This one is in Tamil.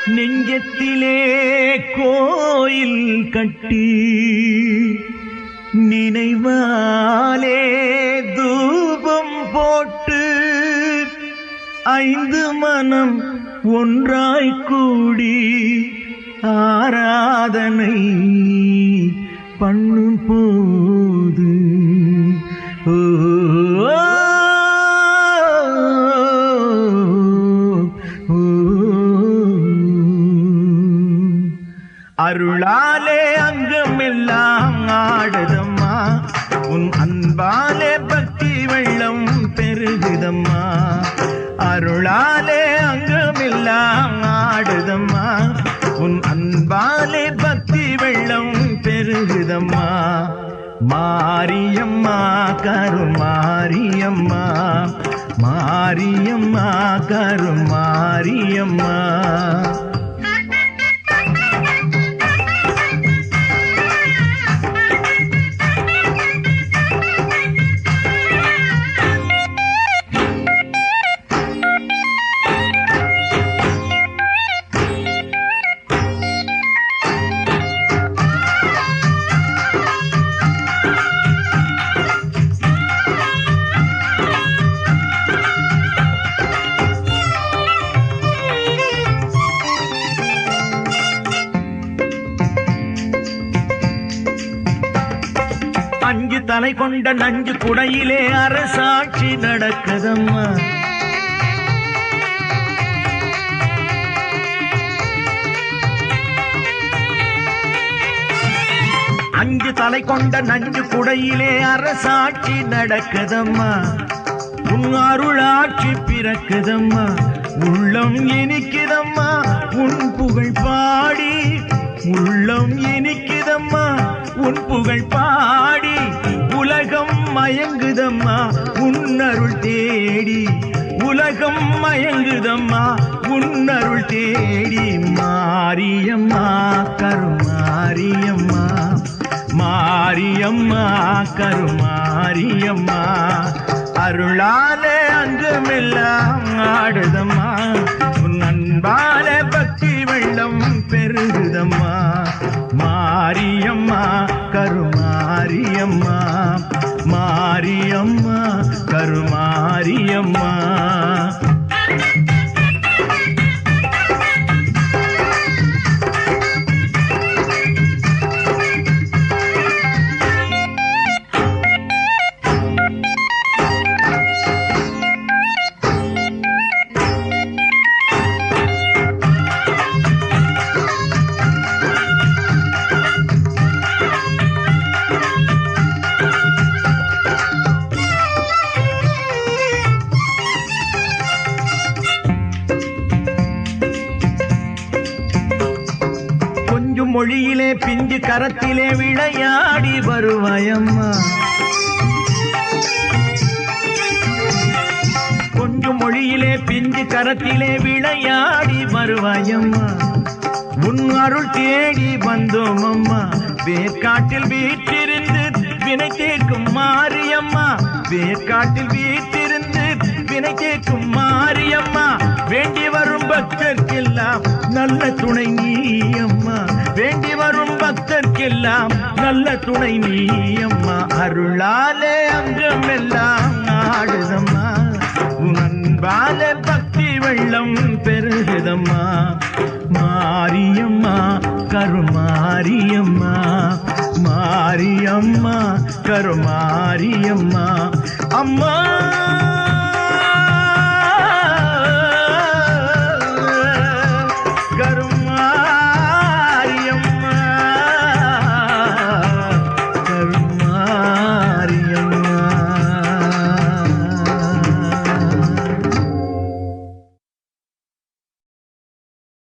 நெஞ்சத்திலே கோயில் கட்டி நினைவாலே தூபம் போட்டு ஐந்து மனம் ஒன்றாய் கூடி ஆராதனை பண்ணும் போது அருளாலே அங்கமெல்லாம் ஆடுதம்மா, உன் அன்பாலே பக்தி வெள்ளம் பெருகுதம்மா. அருளாலே அங்கமெல்லாம் ஆடுதம்மா, உன் அன்பாலே பக்தி வெள்ளம் பெருகுதம்மா. மாரியம்மா கருமாரியம்மா, மாரியம்மா கருமாரியம்மா. அஞ்சு தலை கொண்ட நஞ்சு குடையிலே அரசாட்சி நடக்குதம்மா. அஞ்சு தலை கொண்ட நஞ்சு குடையிலே அரசாட்சி நடக்குதம்மா. உன் அருளாட்சி பிறக்குதம்மா, உள்ளம் இனிக்குதம்மா உன் புகழ் பாடி. உள்ளம் இனிக்குதம்மா உன் புகழ் பாடி. உலகம் மயங்குதம்மா உன்னருள் தேடி. உலகம் மயங்குதம்மா உன்னருள் தேடி. மாரியம்மா கருமாரியம்மா, மாரியம்மா கருமாரியம்மா. அருளாலே அங்கமெல்லாம் ஆடுதம்மா, உன் அன்பாலே பக்தி வெள்ளம் பெருகுதம்மா. மாரியம்மா கருமாரியம்மா, மாரியம்மா கருமாரியம்மா. மொழியிலே பிஞ்சு கரத்திலே விளையாடி வருவாயம்மா. கொஞ்சம் மொழியிலே பிஞ்சு கரத்திலே விளையாடி வருவாயம்மா. உன் அருள் தேடி வந்தோம் அம்மா. வேர்க்காட்டில் வீற்றிருந்து வினை கேட்கும் மாரியம்மா. வேர்க்காட்டில் வீற்றிருந்து வினை கேட்கும் மாரியம்மா. வேண்டி வரும் பக்தர்க்கெல்லாம் நல்ல துணை நீ அம்மா. வேண்டி வரும் பக்தர்க்கெல்லாம் நல்ல துணை நீ அம்மா. அருளாலே அங்கமெல்லாம் ஆடுதம்மா, உன் அன்பாலே பக்தி வெள்ளம் பெருகுதம்மா. மாரியம்மா கருமாரியம்மா, மாரியம்மா கருமாரியம்மா. அம்மா